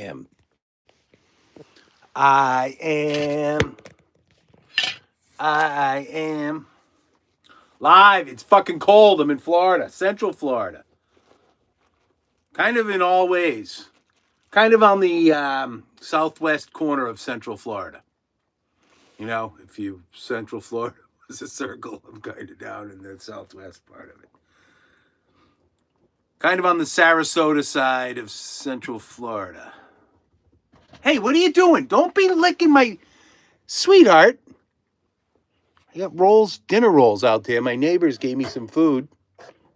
am. I am. I am. Live. It's fucking cold. I'm in Florida, Central Florida. Kind of in all ways. Kind of on the southwest corner of Central Florida. You know, if you Central Florida was a circle, I'm kind of down in the southwest part of it. Kind of on the Sarasota side of Central Florida. Hey, what are you doing? Don't be licking my sweetheart. I got rolls, dinner rolls out there. My neighbors gave me some food.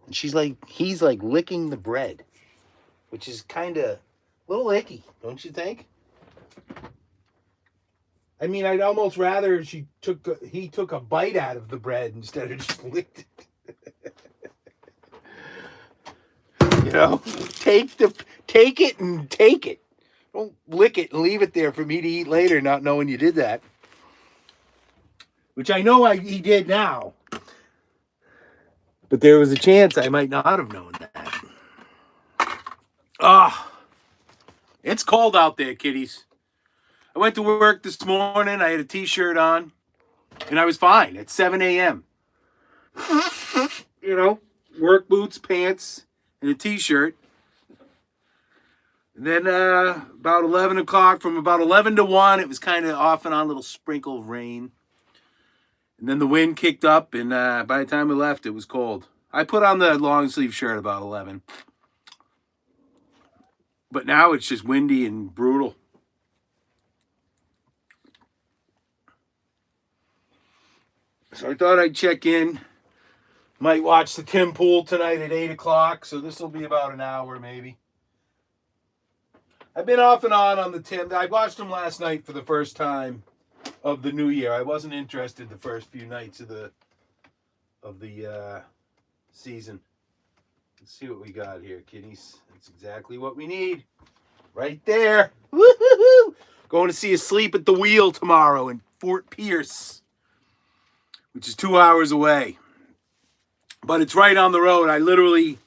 And he's like licking the bread, which is kind of a little icky, don't you think? I mean, I'd almost rather he took a bite out of the bread instead of just licked it. You know, take it and take it. Don't lick it and leave it there for me to eat later, not knowing you did that. Which I know he did now. But there was a chance I might not have known that. Ah, it's cold out there, kiddies. I went to work this morning. I had a t-shirt on, and I was fine at 7 a.m. You know, work boots, pants, and a t-shirt. And then about 11 o'clock, from about 11 to 1, it was kind of off and on, a little sprinkle of rain. And then the wind kicked up, and by the time we left, it was cold. I put on the long sleeve shirt about 11. But now it's just windy and brutal. So I thought I'd check in. Might watch the Tim Pool tonight at 8 o'clock, so this will be about an hour maybe. I've been off and on the Tim. I watched him last night for the first time of the new year. I wasn't interested the first few nights of the season. Let's see what we got here, kiddies. That's exactly what we need. Right there. Woo-hoo-hoo! Going to see Asleep at the Wheel tomorrow in Fort Pierce, which is 2 hours away. But it's right on the road. I literally,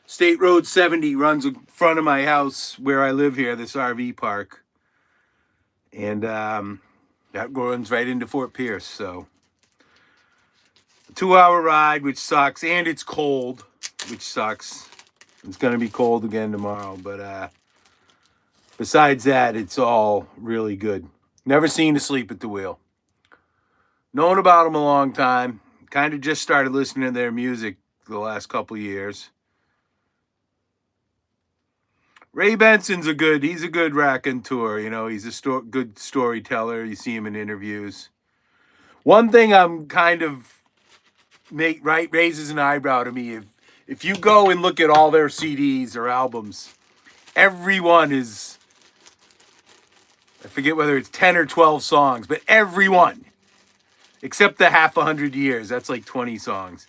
State Road 70 runs in front of my house where I live here, this RV park. And that runs right into Fort Pierce. So, a 2-hour ride, which sucks. And it's cold, which sucks. It's going to be cold again tomorrow. But besides that, it's all really good. Never seen Asleep at the Wheel. Known about them a long time. Kind of just started listening to their music the last couple of years. Ray Benson's he's a good raconteur, you know, he's a good storyteller. You see him in interviews. One thing I'm kind of raises an eyebrow to me, if you go and look at all their CDs or albums, every one is, I forget whether it's 10 or 12 songs, but every one, except the Half 100 Years, that's like 20 songs.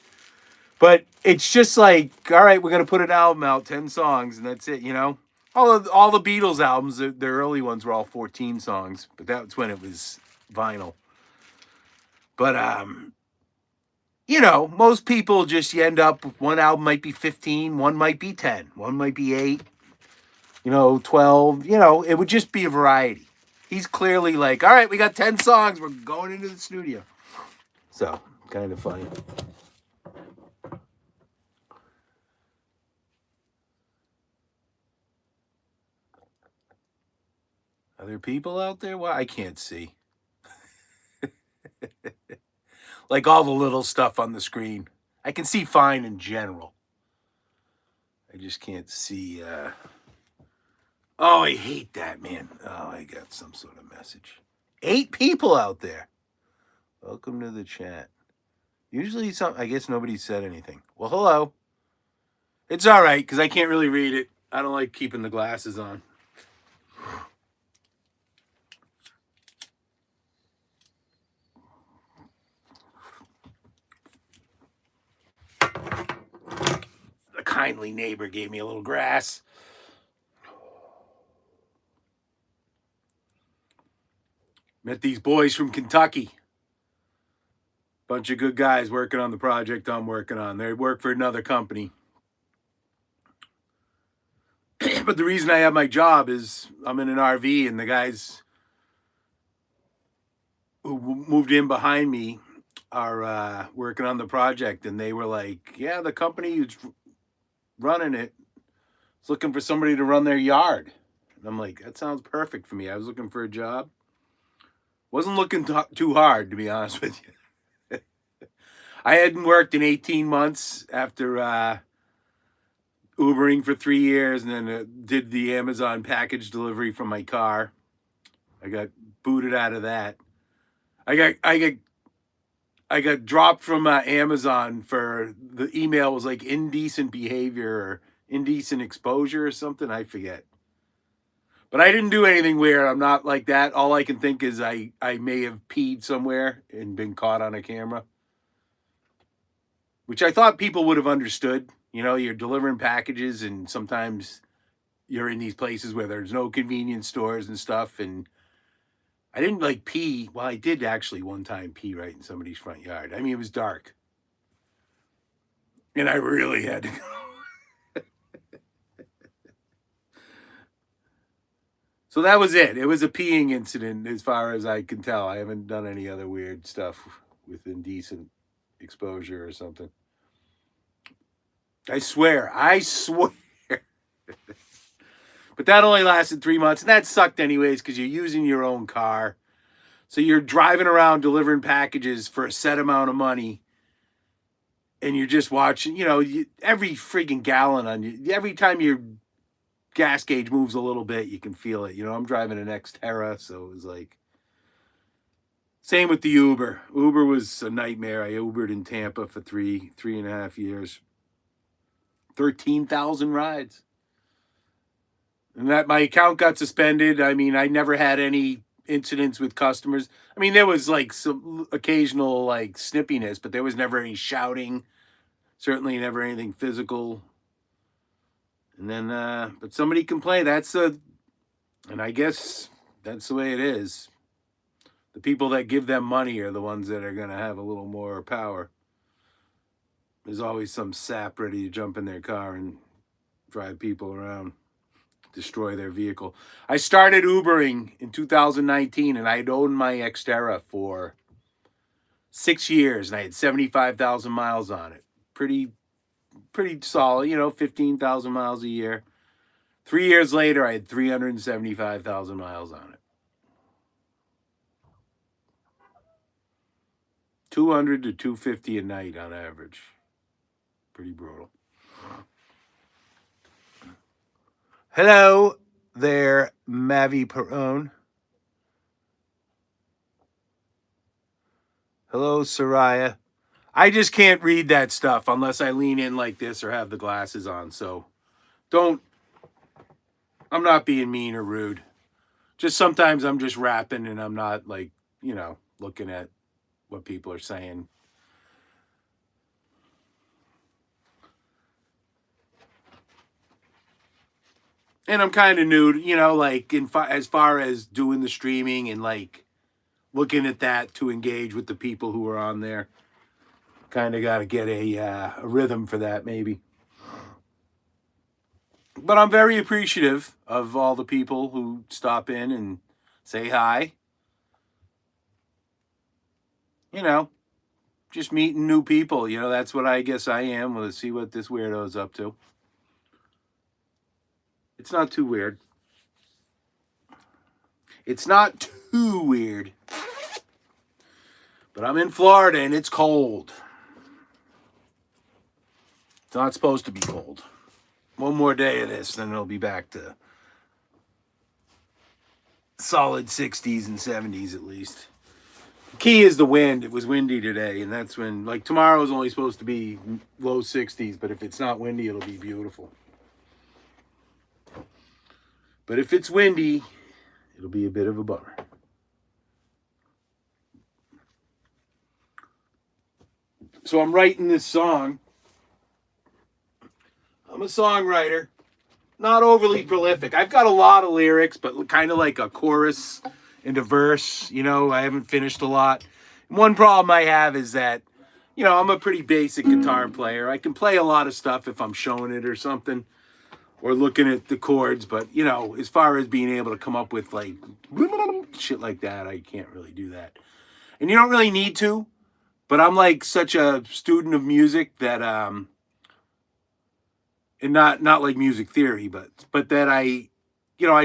But it's just like, all right, we're going to put an album out, 10 songs, and that's it, you know? All the Beatles albums, their early ones were all 14 songs, but that's when it was vinyl. But, you know, most people just you end up, one album might be 15, one might be 10, one might be 8, 12, it would just be a variety. He's clearly like, all right, we got 10 songs, we're going into the studio. So, kind of funny. Are there people out there? Well, I can't see. Like all the little stuff on the screen. I can see fine in general. I just can't see. Oh, I hate that, man. Oh, I got some sort of message. 8 people out there. Welcome to the chat. Usually, I guess nobody said anything. Well, hello. It's all right, because I can't really read it. I don't like keeping the glasses on. A kindly neighbor gave me a little grass. Met these boys from Kentucky. Bunch of good guys working on the project I'm working on. They work for another company. But But the reason I have my job is I'm in an RV, and the guys who moved in behind me are working on the project, and they were like, "Yeah, the company who's running it is looking for somebody to run their yard." And I'm like, "That sounds perfect for me." I was looking for a job. Wasn't looking too hard, to be honest with you. I hadn't worked in 18 months after Ubering for 3 years, and then did the Amazon package delivery from my car. I got booted out of that. I got dropped from Amazon for the email was like indecent behavior or indecent exposure or something. I forget. But I didn't do anything weird. I'm not like that. All I can think is I may have peed somewhere and been caught on a camera, which I thought people would have understood. You know, you're delivering packages, and sometimes you're in these places where there's no convenience stores and stuff. And I didn't like pee. Well, I did actually one time pee right in somebody's front yard. I mean, it was dark, and I really had to go. So that was it. It was a peeing incident as far as I can tell. I haven't done any other weird stuff with indecent exposure or something. I swear. But that only lasted 3 months, and that sucked anyways because you're using your own car. So you're driving around delivering packages for a set amount of money, and you're just watching, every freaking gallon on you. Every time your gas gauge moves a little bit, you can feel it. I'm driving an Xterra, so it was like, same with the Uber. Uber was a nightmare. I Ubered in Tampa for three and a half years. 13,000 rides. And that my account got suspended. I mean, I never had any incidents with customers. I mean, there was like some occasional like snippiness, but there was never any shouting. Certainly never anything physical. And then, but somebody complained. And I guess that's the way it is. The people that give them money are the ones that are going to have a little more power. There's always some sap ready to jump in their car and drive people around, destroy their vehicle. I started Ubering in 2019, and I'd owned my Xterra for 6 years, and I had 75,000 miles on it. Pretty solid, 15,000 miles a year. 3 years later, I had 375,000 miles on it. 200 to 250 a night on average. Pretty brutal. Hello there, Mavi Perone. Hello, Soraya. I just can't read that stuff unless I lean in like this or have the glasses on. So I'm not being mean or rude. Just sometimes I'm just rapping and I'm not like, looking at what people are saying. And I'm kind of new, like as far as doing the streaming and like looking at that to engage with the people who are on there. Kind of got to get a rhythm for that, maybe. But I'm very appreciative of all the people who stop in and say hi. Just meeting new people. That's what I guess I am. Let's see what this weirdo is up to. It's not too weird. It's not too weird. But I'm in Florida and it's cold. It's not supposed to be cold. One more day of this, then it'll be back to solid 60s and 70s at least. The key is the wind. It was windy today, and that's when, like, tomorrow is only supposed to be low 60s, but if it's not windy, it'll be beautiful. But if it's windy, it'll be a bit of a bummer. So I'm writing this song. I'm a songwriter, not overly prolific. I've got a lot of lyrics, but kind of like a chorus and a verse. I haven't finished a lot. One problem I have is that, I'm a pretty basic guitar player. I can play a lot of stuff if I'm showing it or something. or looking at the chords. But you know, as far as being able to come up with like shit like that, I can't really do that. And you don't really need to. But I'm like such a student of music that and not like music theory, but that I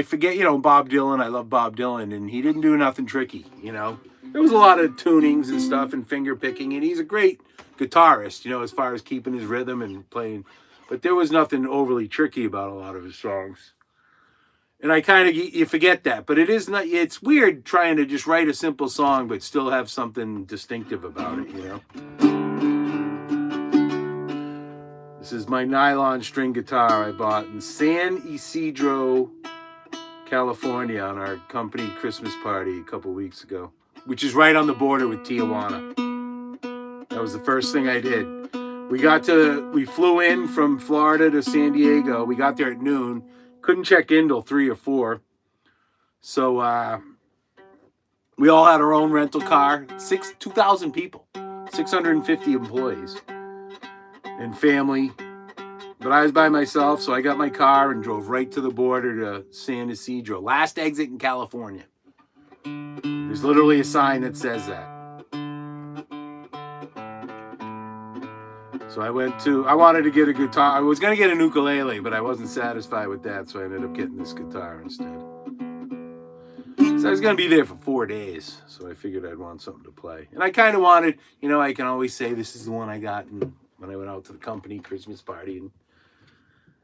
forget, Bob Dylan. I love Bob Dylan, and he didn't do nothing tricky. There was a lot of tunings and stuff and finger picking, and he's a great guitarist. As far as keeping his rhythm and playing, but there was nothing overly tricky about a lot of his songs. And I kind of you forget that, but it is not. It's weird trying to just write a simple song but still have something distinctive about it. This is my nylon string guitar I bought in San Ysidro, California on our company Christmas party a couple weeks ago, which is right on the border with Tijuana. That was the first thing I did. We flew in from Florida to San Diego. We got there at noon. Couldn't check in till 3 or 4. So we all had our own rental car. 2,000 people, 650 employees and family. But I was by myself, so I got my car and drove right to the border to San Ysidro. Last exit in California. There's literally a sign that says that. So I wanted to get a guitar. I was going to get an ukulele, but I wasn't satisfied with that, so I ended up getting this guitar instead. So I was going to be there for 4 days, so I figured I'd want something to play. And I kind of wanted, I can always say this is the one I got when I went out to the company Christmas party. And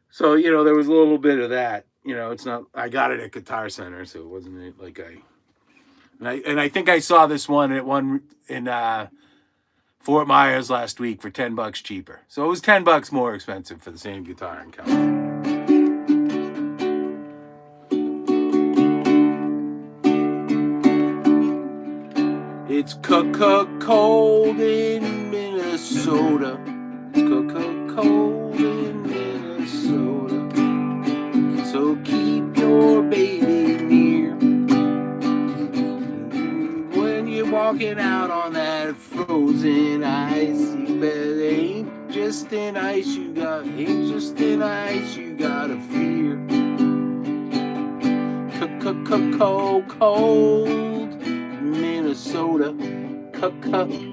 so, there was a little bit of that. It's not, I got it at Guitar Center, so it wasn't like and I think I saw this one in Fort Myers last week for $10 cheaper. So it was $10 more expensive for the same guitar in California. It's cold in Minnesota. It's cold in Minnesota. So keep your baby near. When you're walking out on that frozen ice, but it ain't just an ice you got, to fear. Cold Minnesota,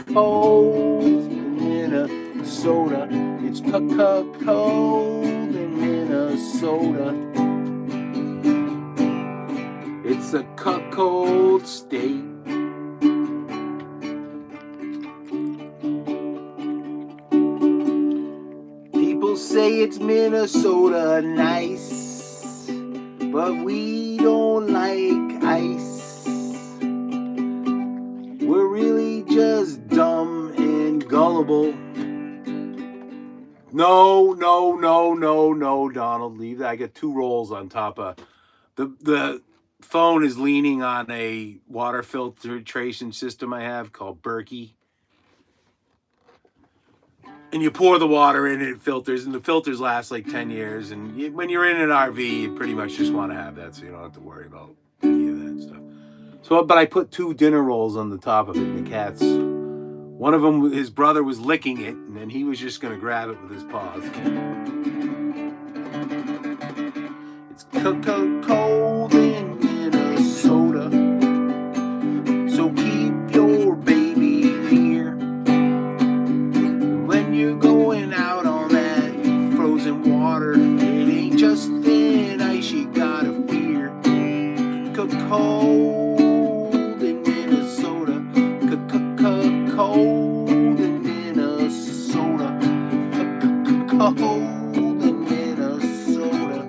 cold Minnesota. It's cold in Minnesota. It's a cold state. People say it's Minnesota nice, but we don't like ice. We're really just dumb and gullible. No, Donald, leave that. I got 2 rolls on top of the phone is leaning on a water filtration system I have called Berkey. And you pour the water in, and it filters, and the filters last like 10 years. And when you're in an RV, you pretty much just want to have that, so you don't have to worry about any of that stuff. So, but I put 2 dinner rolls on the top of it, and the cats, one of them, his brother was licking it, and then he was just going to grab it with his paws. It's cold in Minnesota, so keep your baby near. When you're going out on that frozen water, it ain't just thin ice you gotta fear. Cold in Minnesota, cold in Minnesota, cold in Minnesota.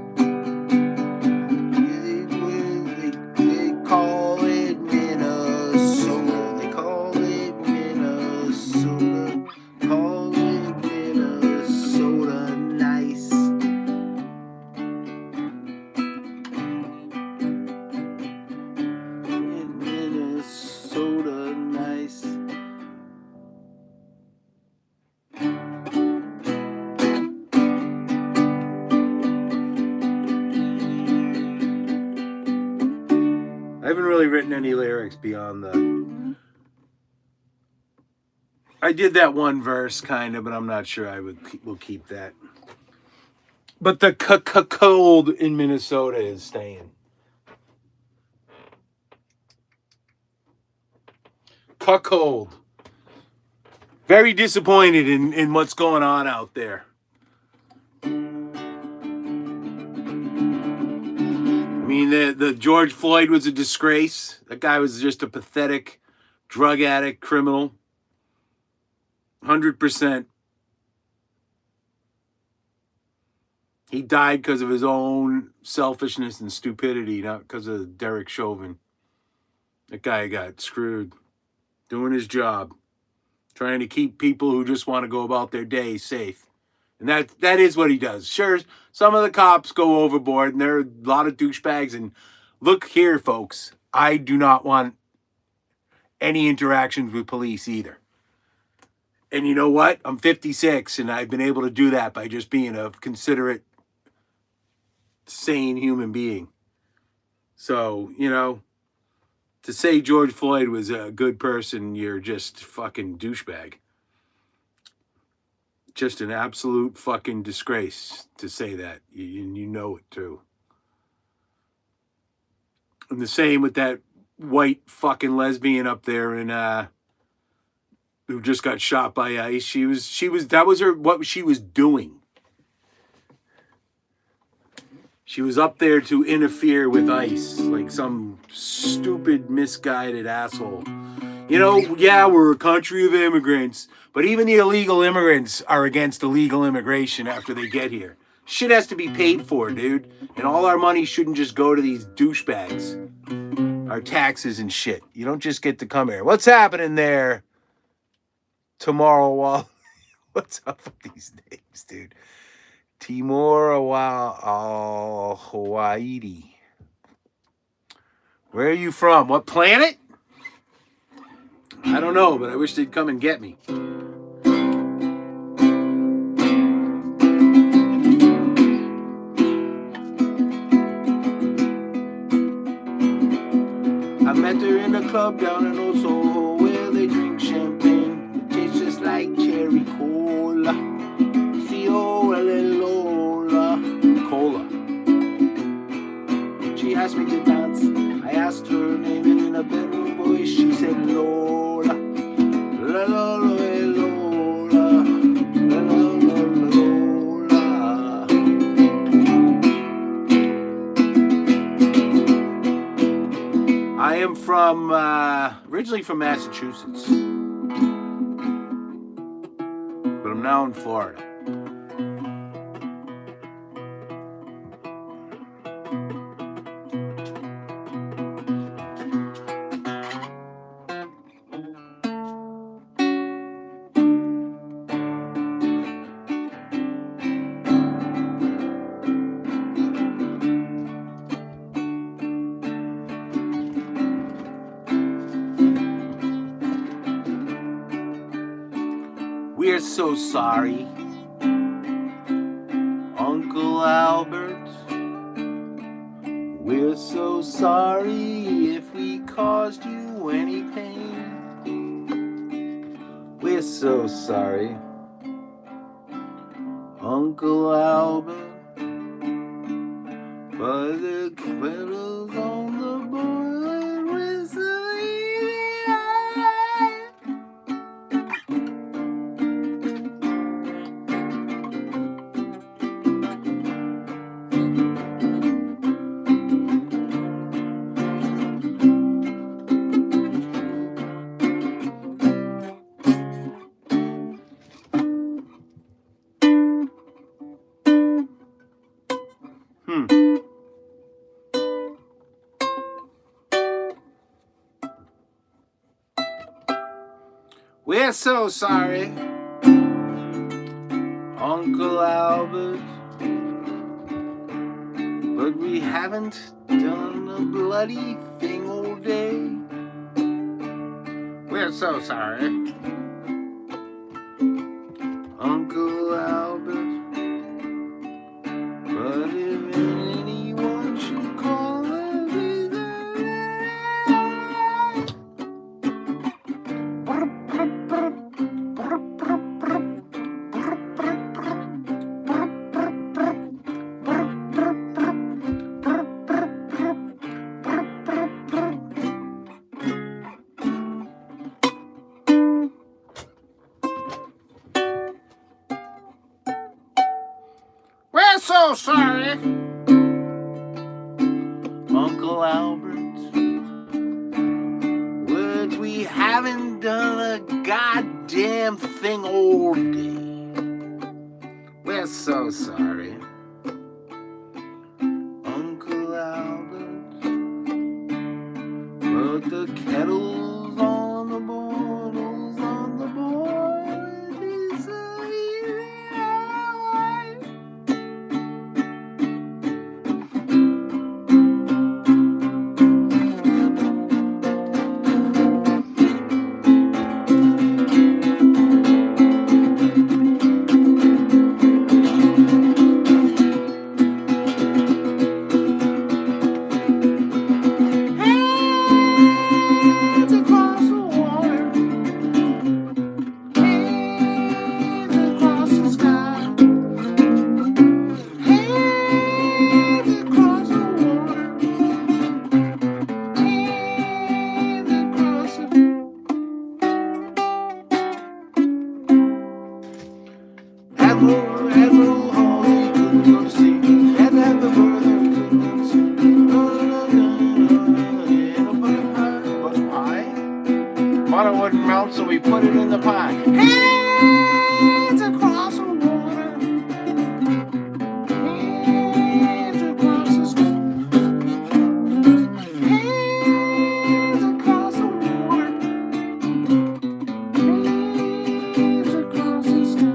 They call it Minnesota. They call it Minnesota. Call it Minnesota nice. Minnesota nice. I haven't really written any lyrics beyond I did that one verse kind of, but I'm not sure will keep that. But the cold in Minnesota is staying. Cold. Very disappointed in what's going on out there. I mean, the George Floyd was a disgrace. That guy was just a pathetic drug addict, criminal. 100%. He died because of his own selfishness and stupidity, not because of Derek Chauvin. That guy got screwed. Doing his job. Trying to keep people who just want to go about their day safe. And that is what he does. Sure, some of the cops go overboard, and there are a lot of douchebags. And look here, folks, I do not want any interactions with police either. And you know what? I'm 56, and I've been able to do that by just being a considerate, sane human being. So, you know, to say George Floyd was a good person, you're just fucking douchebag. Just an absolute fucking disgrace to say that. You know it too. And the same with that white fucking lesbian up there in who just got shot by ICE. That was what she was doing. She was up there to interfere with ICE like some stupid, misguided asshole. You know, yeah, we're a country of immigrants, but even the illegal immigrants are against illegal immigration after they get here. Shit has to be paid for, dude. And all our money shouldn't just go to these douchebags. Our taxes and shit. You don't just get to come here. What's happening there tomorrow? What's up with these names, dude? Timor Hawaii. Where are you from? What planet? I don't know, but I wish they'd come and get me. I met her in a club down in Old Soho where they drink champagne. It tastes just like cherry cola. Cola. She asked me to dance. I asked her name, and in a bedroom voice she said Lola. La la la Lola. La la la Lola. I am from originally from Massachusetts, but I'm now in Florida. We're so sorry, Uncle Albert. We're so sorry if we caused you any pain. We're so sorry, Uncle Albert. But the kettle's on the boiling whistle. We're so sorry, Uncle Albert, but we haven't done a bloody thing all day. We're so sorry, Uncle Albert, but if anyone should call us, so sorry. Uncle Albert, words we haven't done a goddamn thing all day. We're so sorry. Uncle Albert, put the kettles on the bottles on the board. It's so easy. Hands across the water, hands across the sky, hands across the water, hands across the... Admiral Hawley couldn't go to sea, had to have the birth or he couldn't go to sea. Butter wouldn't melt, so we put it in the pie. Hands across the water, hands across the sky, hands across the water, hands across the sky.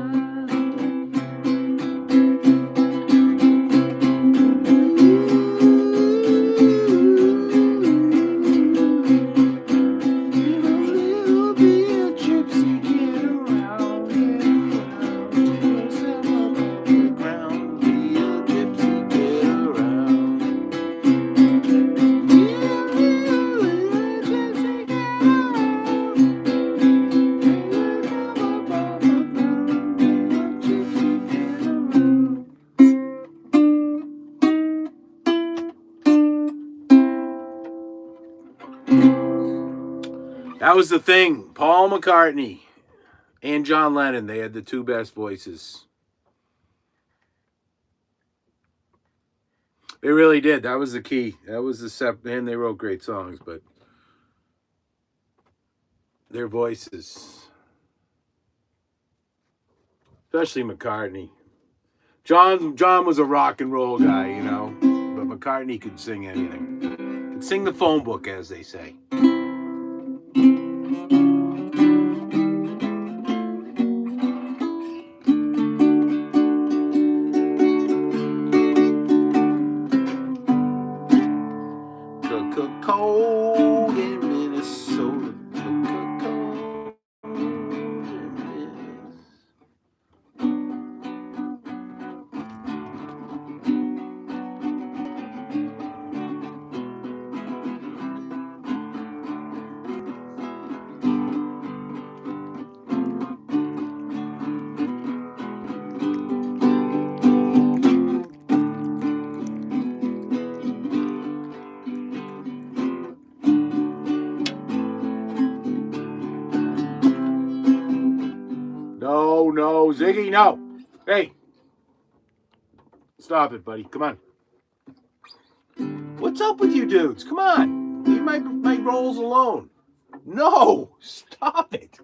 That was the thing. Paul McCartney and John Lennon, they had the two best voices. They really did. That was the key. That was the and they wrote great songs, but their voices, especially McCartney. John was a rock and roll guy, you know, but McCartney could sing anything. Could sing the phone book, as they say. Cold in Minnesota. No, Ziggy, no. Hey. Stop it, buddy. Come on. What's up with you dudes? Come on. Leave my rolls alone. No. Stop it.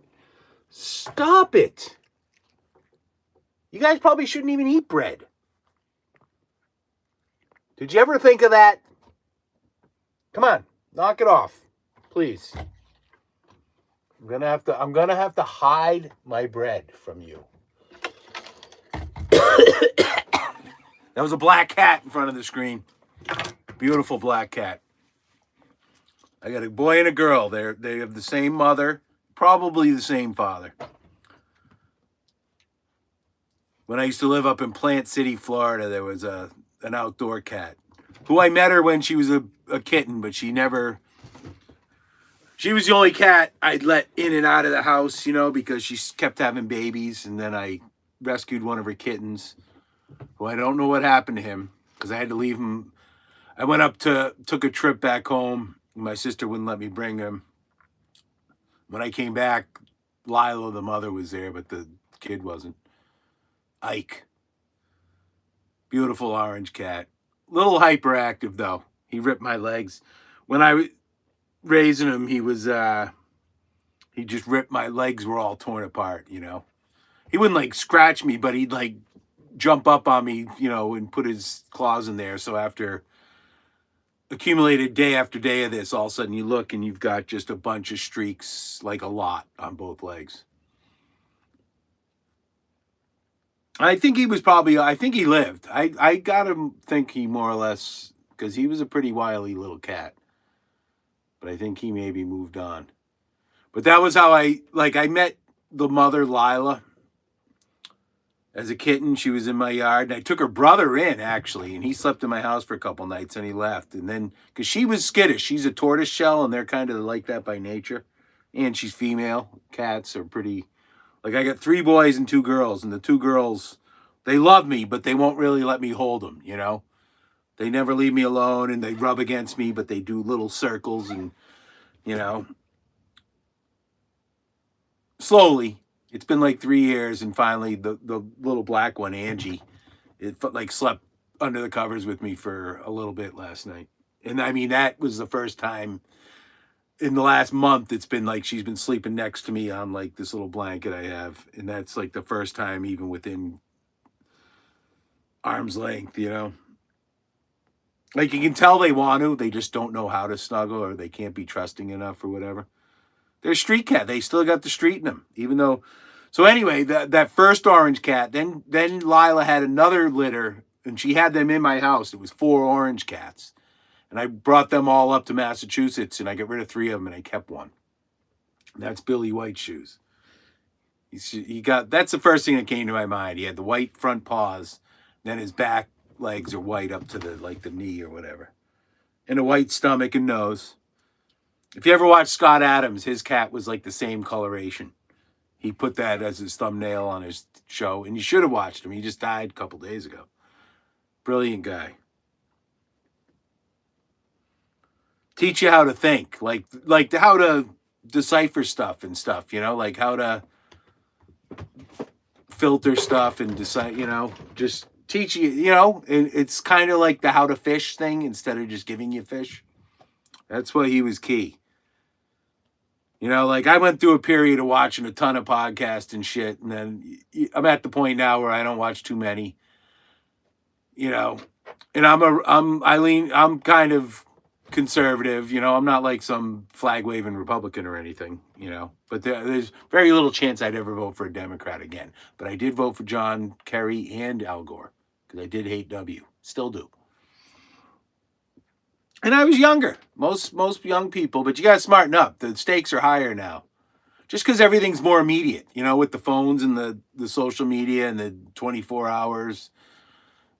Stop it. You guys probably shouldn't even eat bread. Did you ever think of that? Come on. Knock it off. Please. I'm gonna have to hide my bread from you. That was a black cat in front of the screen. Beautiful black cat. I got a boy and a girl. They have the same mother, probably the same father. When I used to live up in Plant City, Florida, there was an outdoor cat who I met her when she was a kitten, but she was the only cat I'd let in and out of the house, you know, because she kept having babies. And then I rescued one of her kittens, who I don't know what happened to him, because I had to leave him. I took a trip back home. My sister wouldn't let me bring him. When I came back, Lila, the mother, was there, but the kid wasn't. Ike. Beautiful orange cat. Little hyperactive though. He ripped my legs. When I was raising him, he just ripped my legs were all torn apart, you know. He wouldn't like scratch me, but he'd like jump up on me, you know, and put his claws in there. So after accumulated day after day of this, all of a sudden you look and you've got just a bunch of streaks, like a lot on both legs. I think I think he lived. I got to think he more or less, because he was a pretty wily little cat. But I think he maybe moved on. But that was how I met the mother, Lila, as a kitten. She was in my yard, and I took her brother in, actually, and he slept in my house for a couple nights, and he left. And then, because she was skittish, she's a tortoise shell, and they're kind of like that by nature. And she's female. Cats are pretty, like, I got 3 boys and 2 girls, and the 2 girls, they love me, but they won't really let me hold them, you know? They never leave me alone, and they rub against me, but they do little circles, and, you know, slowly. It's been like 3 years, and finally the little black one, Angie, it like slept under the covers with me for a little bit last night. And I mean, that was the first time in the last month it's been like she's been sleeping next to me on like this little blanket I have. And that's like the first time even within arm's length, you know? Like you can tell they want to, they just don't know how to snuggle, or they can't be trusting enough or whatever. They're a street cat. They still got the street in them, even though. So anyway, that first orange cat. Then Lila had another litter, and she had them in my house. It was 4 orange cats, and I brought them all up to Massachusetts, and I got rid of 3 of them, and I kept one. And that's Billy White Shoes. He got. That's the first thing that came to my mind. He had the white front paws, then his back legs are white up to the knee or whatever, and a white stomach and nose. If you ever watched Scott Adams, his cat was like the same coloration. He put that as his thumbnail on his show, and you should have watched him. He just died a couple days ago. Brilliant guy. Teach you how to think, like how to decipher stuff and stuff, you know, like how to filter stuff and decide, you know, just teach you, you know, and it's kind of like the how to fish thing instead of just giving you fish. That's why he was key. You know, like I went through a period of watching a ton of podcasts and shit, and then I'm at the point now where I don't watch too many. You know, and I'm kind of conservative. You know, I'm not like some flag waving Republican or anything. You know, but there's very little chance I'd ever vote for a Democrat again. But I did vote for John Kerry and Al Gore because I did hate W. Still do. And I was younger. Most young people, but you got to smarten up. The stakes are higher now. Just because everything's more immediate, you know, with the phones and the social media and the 24 hours,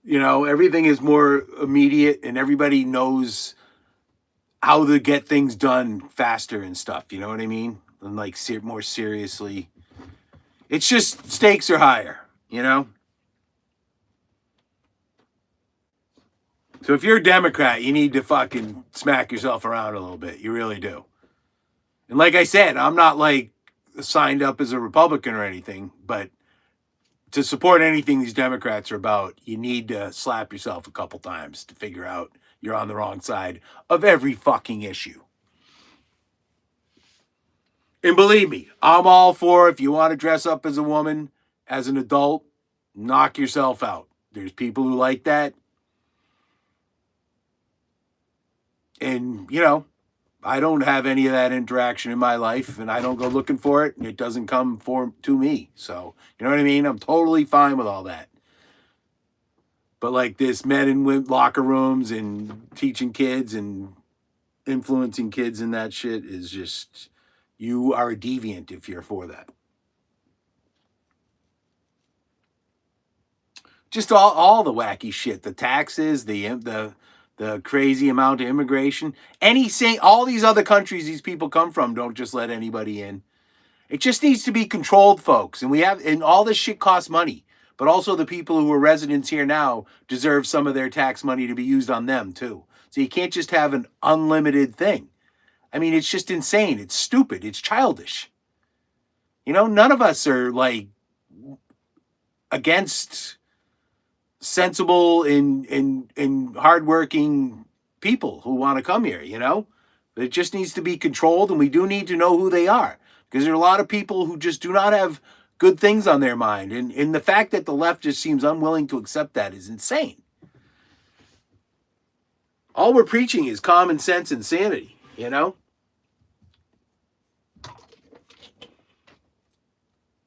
you know, everything is more immediate and everybody knows how to get things done faster and stuff. You know what I mean? And like more seriously. It's just stakes are higher, you know? So if you're a Democrat, you need to fucking smack yourself around a little bit. You really do. And like I said, I'm not like signed up as a Republican or anything, but to support anything these Democrats are about, you need to slap yourself a couple times to figure out you're on the wrong side of every fucking issue. And believe me, I'm all for if you want to dress up as a woman, as an adult, knock yourself out. There's people who like that. And, you know, I don't have any of that interaction in my life, and I don't go looking for it, and it doesn't come to me. So, you know what I mean? I'm totally fine with all that. But like this men and women locker rooms and teaching kids and influencing kids and that shit is just, you are a deviant if you're for that. Just all the wacky shit, the taxes, the crazy amount of immigration. All these other countries these people come from don't just let anybody in. It just needs to be controlled, folks. And all this shit costs money. But also the people who are residents here now deserve some of their tax money to be used on them too. So you can't just have an unlimited thing. I mean, it's just insane. It's stupid. It's childish. You know, none of us are like against sensible and hardworking people who want to come here. It just needs to be controlled, and we do need to know who they are, because there are a lot of people who just do not have good things on their mind, and the fact that the left just seems unwilling to accept that is insane. All we're preaching is common sense and sanity.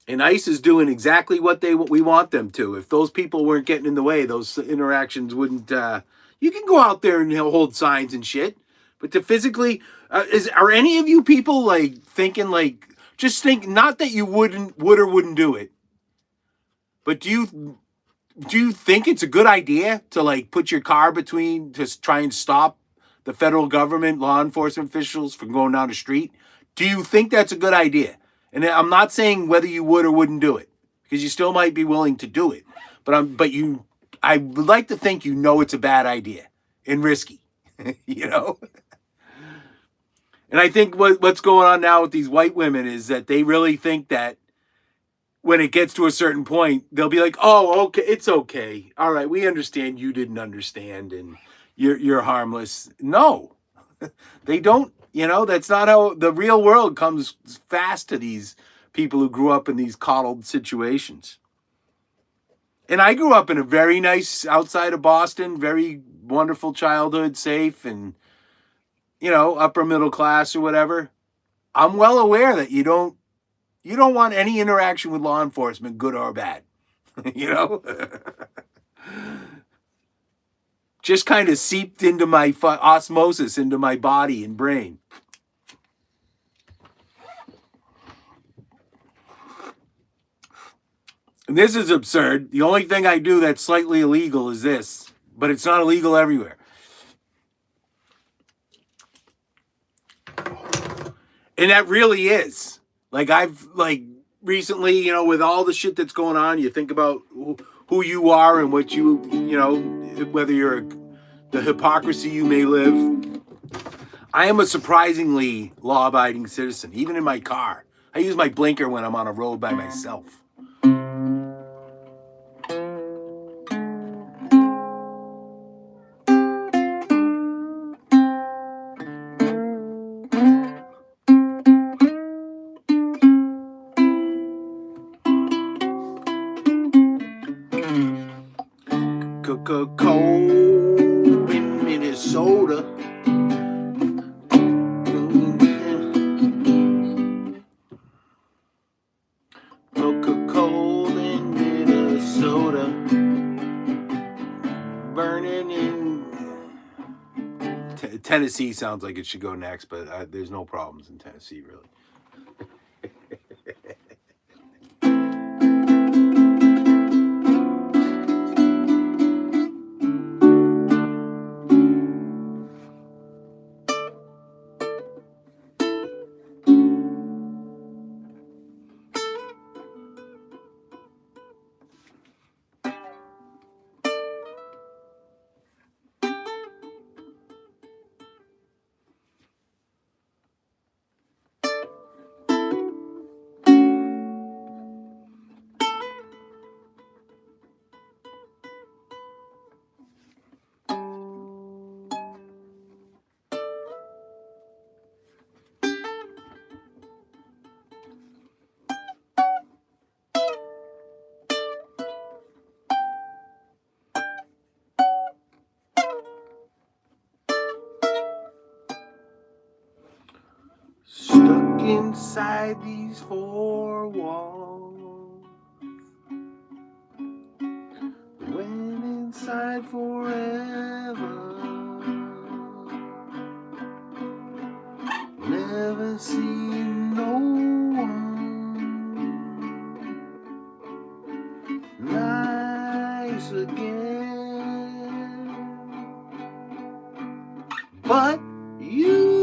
And ICE is doing exactly what we want them to. If those people weren't getting in the way, those interactions wouldn't. You can go out there and hold signs and shit, but to physically, are any of you people thinking just think, not that you would or wouldn't do it, but do you think it's a good idea to put your car between to try and stop the federal government, law enforcement officials from going down the street? Do you think that's a good idea? And I'm not saying whether you would or wouldn't do it, because you still might be willing to do it. But I would like to think it's a bad idea and risky, And I think what's going on now with these white women is that they really think that when it gets to a certain point, they'll be like, "Oh, okay, it's okay. All right, we understand you didn't understand, and you're harmless." No, they don't. That's not how the real world comes fast to these people who grew up in these coddled situations. And I grew up in a very nice, outside of Boston, very wonderful childhood, safe and, upper middle class or whatever. I'm well aware that you don't want any interaction with law enforcement, good or bad. Just kind of seeped into my osmosis, into my body and brain. And this is absurd. The only thing I do that's slightly illegal is this, but it's not illegal everywhere. And that really is. I've recently, with all the shit that's going on, you think about who you are and what whether you're the hypocrisy you may live. I am a surprisingly law-abiding citizen, even in my car. I use my blinker when I'm on a road by myself. Cold in Minnesota. Cold in Minnesota. Burning in Tennessee sounds like it should go next, but there's no problems in Tennessee, really. Stuck inside these four walls, went inside forever, never seen no one nice again, but you.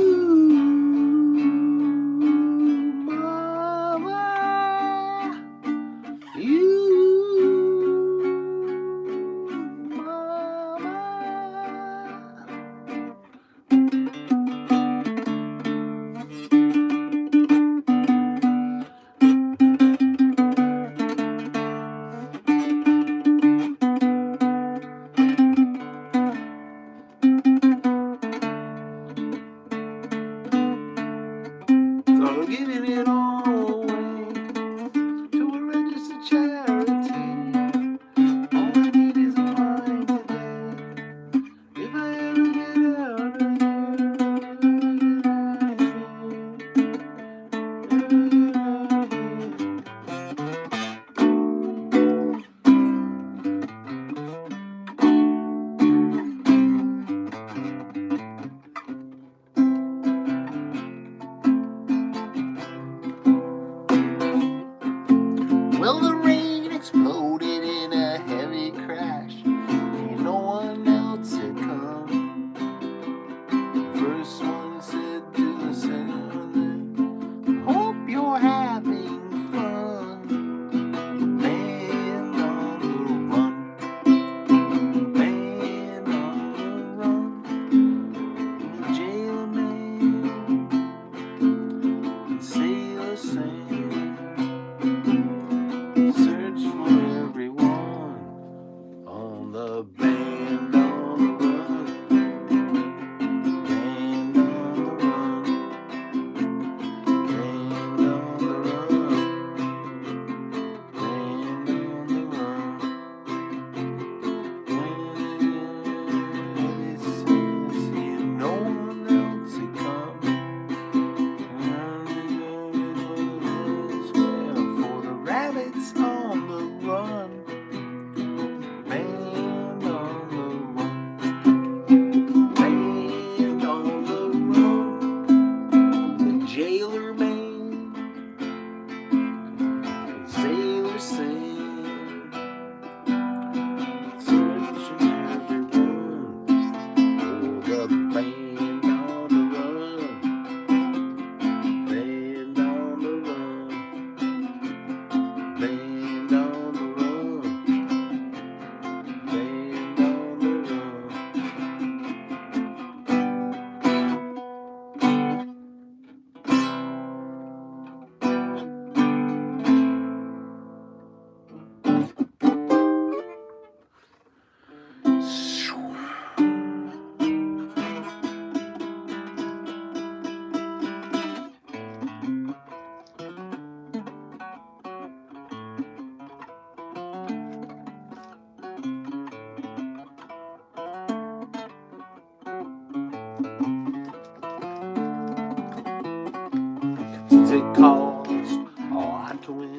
since it costs a lot to win.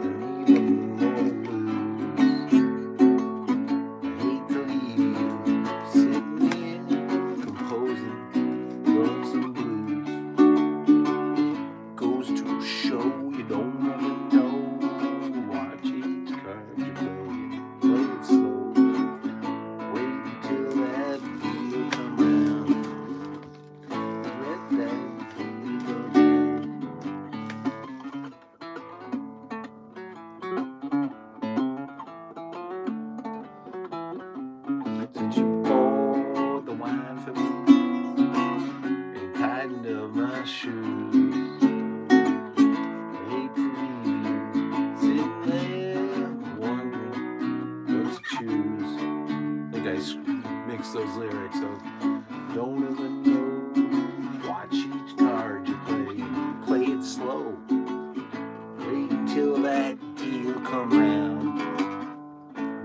And even more to lose. I hate to leave you sitting here composing lonesome blues. Goes to show you don't ever know. Watch each card you play it slow. Wait until that deal come round. Let that deal go down. Since you poured the wine for me and tightened up my shoes, I hate to leave you sitting there wondering what to choose. I think I mixed those lyrics up. Don't ever know. Watch each card you play it slow. Wait until that deal come round.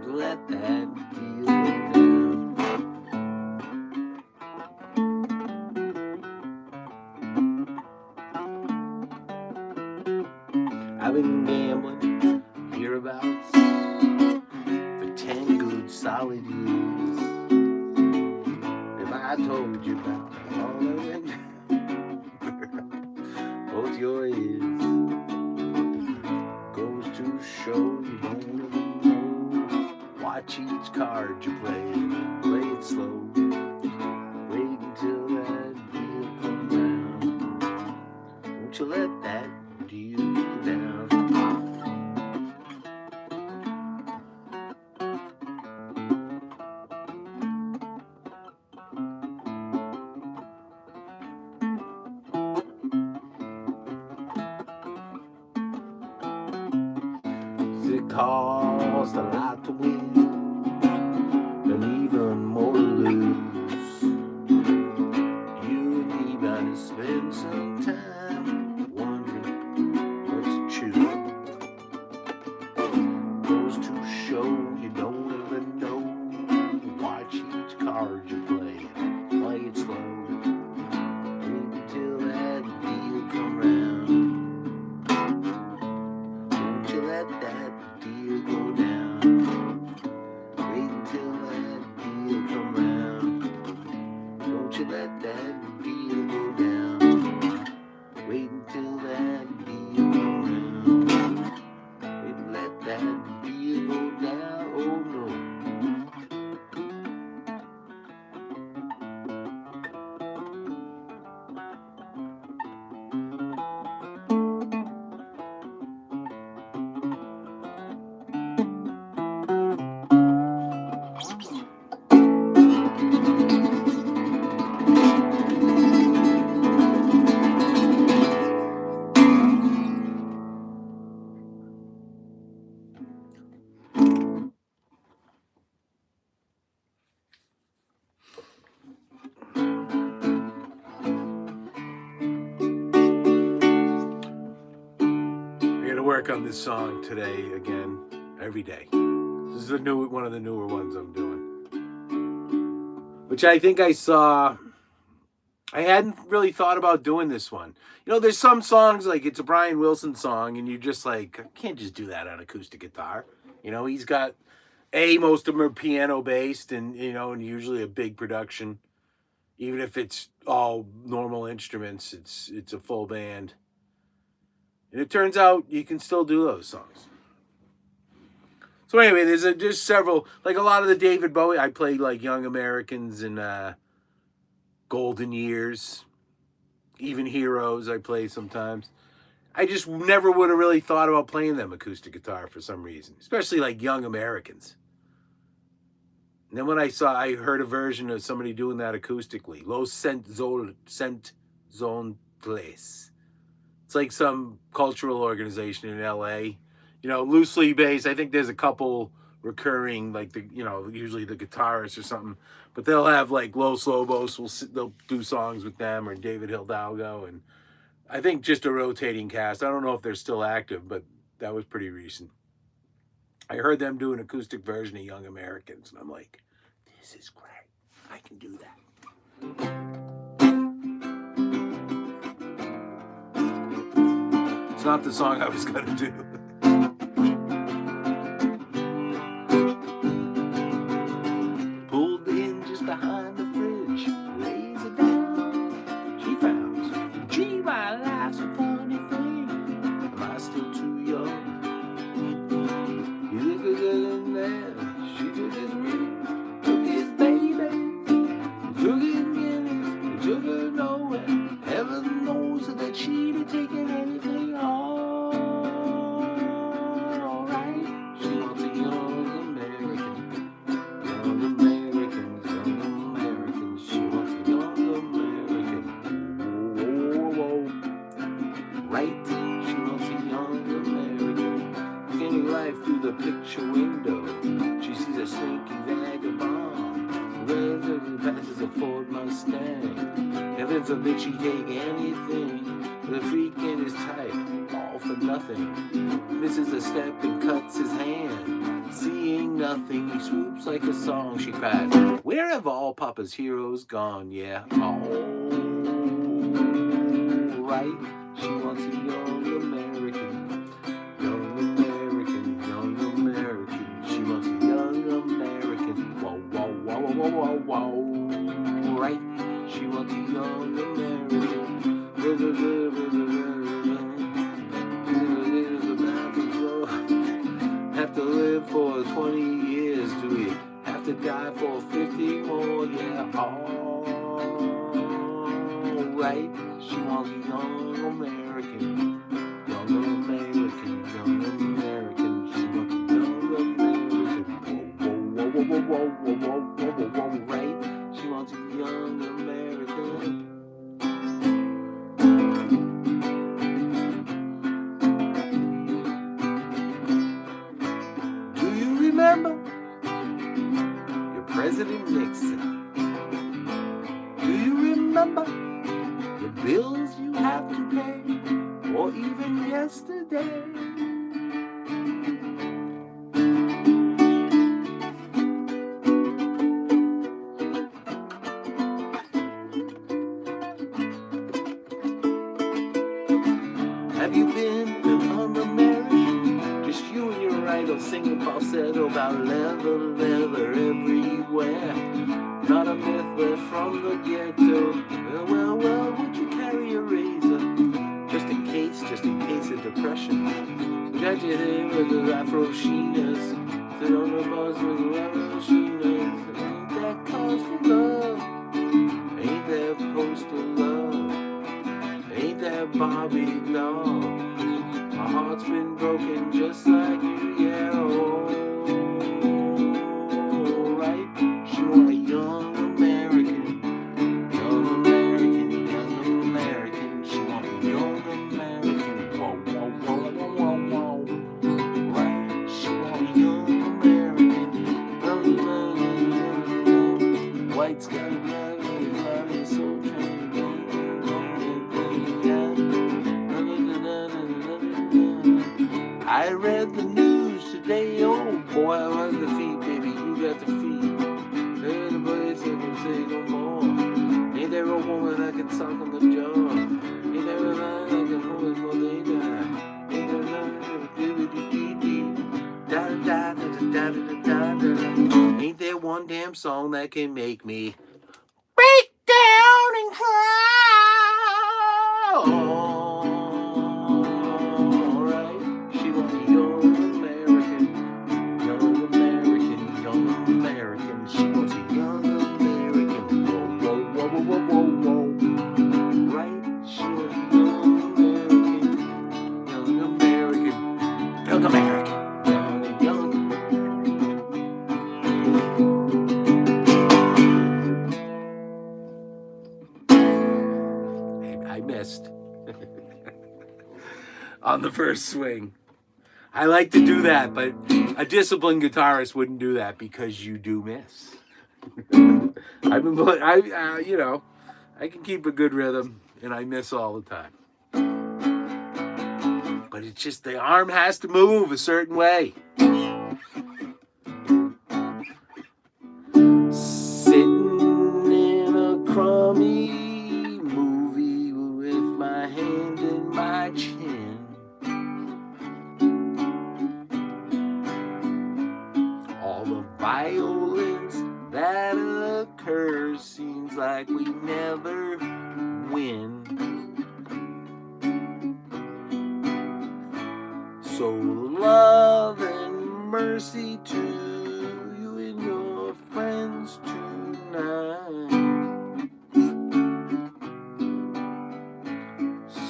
Let that deal go down. I've been gambling hereabouts for 10 good solid years. If I told you about all of it, both your ears. Goes to show you don't even know. Watch each card you play it slow. Wait until that deal comes round. Don't you let that deal go down. It costs a lot to win and even more to lose. You and me about to spend some time wondering what to choose. Goes to show you don't ever know. Watch each card you play it slow. Wait until that deal come round. Don't you let that deal go down. Wait until that deal come round. Don't you let that deal go down. Wait until that deal come round. Wait, let that deal go down. Oh no. Work on this song today again, every day. This is one of the newer ones I'm doing, which I think I saw. I hadn't really thought about doing this one. You know, there's some songs like it's a Brian Wilson song, and you're just like, I can't just do that on acoustic guitar. You know, he's got most of them are piano based, and and usually a big production. Even if it's all normal instruments, it's a full band. And it turns out you can still do those songs. So anyway, there's several, like a lot of the David Bowie. I played like Young Americans and Golden Years, even Heroes I play sometimes. I just never would have really thought about playing them acoustic guitar for some reason, especially like Young Americans. And then when I heard a version of somebody doing that acoustically, Los Cent Zone Place. It's like some cultural organization in LA, loosely based. I think there's a couple recurring, like usually the guitarist or something, but they'll have like Los Lobos, they'll do songs with them, or David Hidalgo, and I think just a rotating cast. I don't know if they're still active, but that was pretty recent. I heard them do an acoustic version of Young Americans, and I'm like, this is great. I can do that. not the song I was gonna do. Pulled in just behind the fridge, lays it down. She frowns. Gee, my life's a funny thing. Am I still too young? You look good in there. She took his ring, took his baby, took his Guinness, took her nowhere. Heaven knows that she'd have taken anything. All right, she wants a young American, young American, young American. She wants a young American. Whoa, whoa, whoa. Right, she wants a young American. Getting life through the picture window. She sees a slinky vagabond. Passes a Ford Mustang. Heaven forbid she take anything. The freak in his type, all for nothing. Misses a step and cuts his hand. Seeing nothing, he swoops like a song. She cries, where have all Papa's heroes gone? Yeah, all right. She wants a young American, young American, young American. She wants a young American. Whoa, whoa, whoa, whoa, whoa, whoa, whoa. Right. She wants a young American. Have to live for 20 years. Do we have to die for 50 more? Yeah, alright. She wants a young American. Young American, young American. She wants a young American. Whoa, whoa, whoa, whoa, whoa, whoa, whoa, whoa, whoa, whoa, right? She wants a young American. Do you remember your President Nixon? Do you remember the bills you have to pay? Or even yesterday? Have you been on the marriage? Just you and your idol singing falsetto about leather, leather everywhere. Not a myth, but from the ghetto. Well, would you carry a razor? Just in case of depression. You got your hair with the Afro Sheenas. Sit on the bus with the Afro Sheenas. Ain't that cause for love? Ain't that post of love? Ain't that Bobby doll? My heart's been broken just like you, yeah, alright. She want a young American, young American, young American. She want a young American, whoa, whoa, whoa, whoa, whoa, whoa. Right, she want a young American, young American. White's got a blood, it's so I read the news today, oh boy, I was the feet, baby, you got the feet. There's a place I can say no more. Ain't there a woman that can suck on the jaw? Ain't there a man that can hold it for they die? Ain't there a man that can da-da-da-da-da-da-da-da-da. Ain't there one damn song that can make me break down and cry? Alright, she wants a young American, young American, young American. She wants a young American. Whoa, whoa, whoa, whoa, whoa, whoa. Right, she wants a young American, young American, young American. I missed on the first swing. I like to do that, but a disciplined guitarist wouldn't do that because you do miss. I can keep a good rhythm and I miss all the time. But it's just the arm has to move a certain way. Sitting in a crummy movie with my hand in my chin. like we never win. So love and mercy to you and your friends tonight.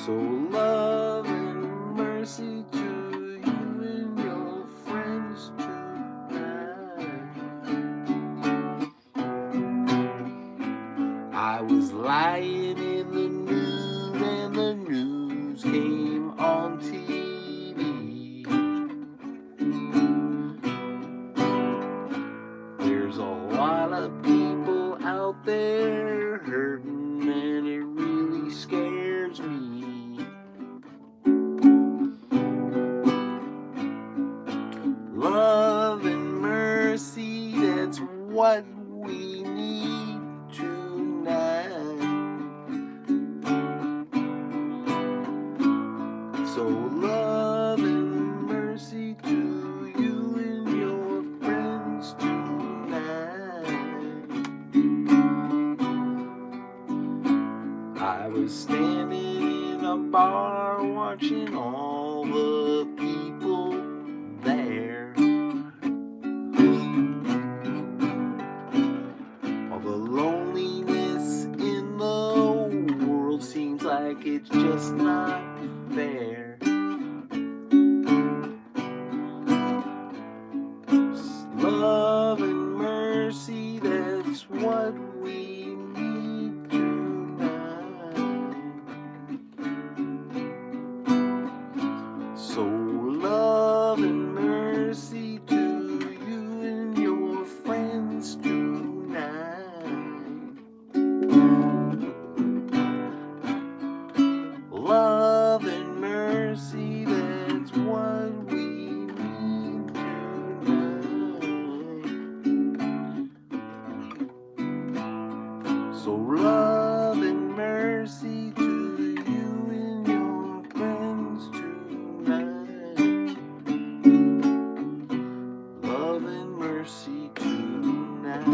So love and mercy to you and your friends tonight. I was lying in the nude and the news came on TV. There's a lot of people out there hurting and it really scares me. Love and mercy, that's what we need tonight. So love and mercy to you and your friends tonight. I was standing in a bar watching all the people there. All the loneliness in the world seems like it's just not fair. Love and mercy, that's what we need tonight. So love and mercy to you and your friends tonight. Love and mercy, that's what we need tonight. So love and mercy to you and your friends tonight. Love and mercy tonight.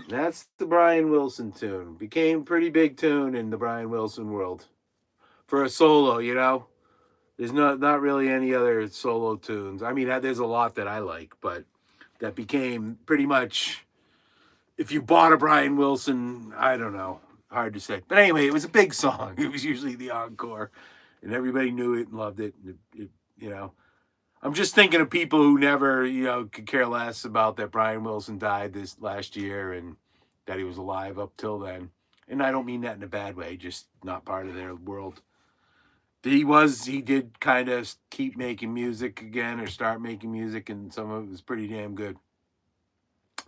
That's the Brian Wilson tune. Became pretty big tune in the Brian Wilson world. For a solo, you know? There's not really any other solo tunes. I mean, there's a lot that I like, but that became pretty much, if you bought a Brian Wilson, I don't know, hard to say. But anyway, it was a big song. It was usually the encore, and everybody knew it and loved it. You know, I'm just thinking of people who never, could care less about that Brian Wilson died this last year and that he was alive up till then. And I don't mean that in a bad way, just not part of their world. He did kind of keep making music again or start making music, and some of it was pretty damn good.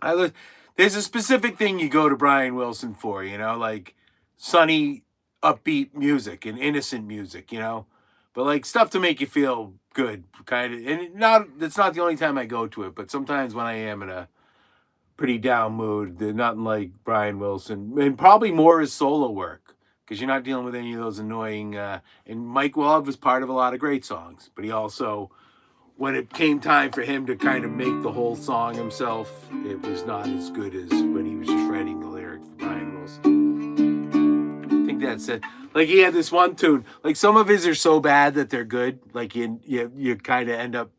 There's a specific thing you go to Brian Wilson for, like sunny, upbeat music and innocent music, but like stuff to make you feel good, kind of. And that's not the only time I go to it, but sometimes when I am in a pretty down mood, there's nothing like Brian Wilson, and probably more his solo work, because you're not dealing with any of those annoying. And Mike Love was part of a lot of great songs, but he also, when it came time for him to kind of make the whole song himself, it was not as good as when he was just writing the lyrics for Brian Wilson. I think that's it. Like, he had this one tune. Like, some of his are so bad that they're good. Like, you kind of end up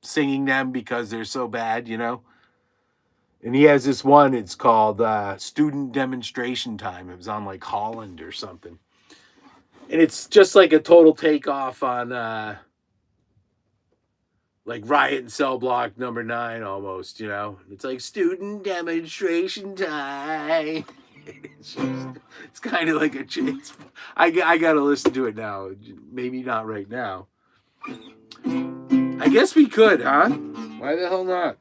singing them because they're so bad, And he has this one, it's called Student Demonstration Time. It was on, like, Holland or something. And it's just like a total takeoff on, like, Riot in Cell Block number 9 almost, It's like student demonstration time. It's kind of like I got to listen to it now. Maybe not right now. I guess we could, huh? Why the hell not?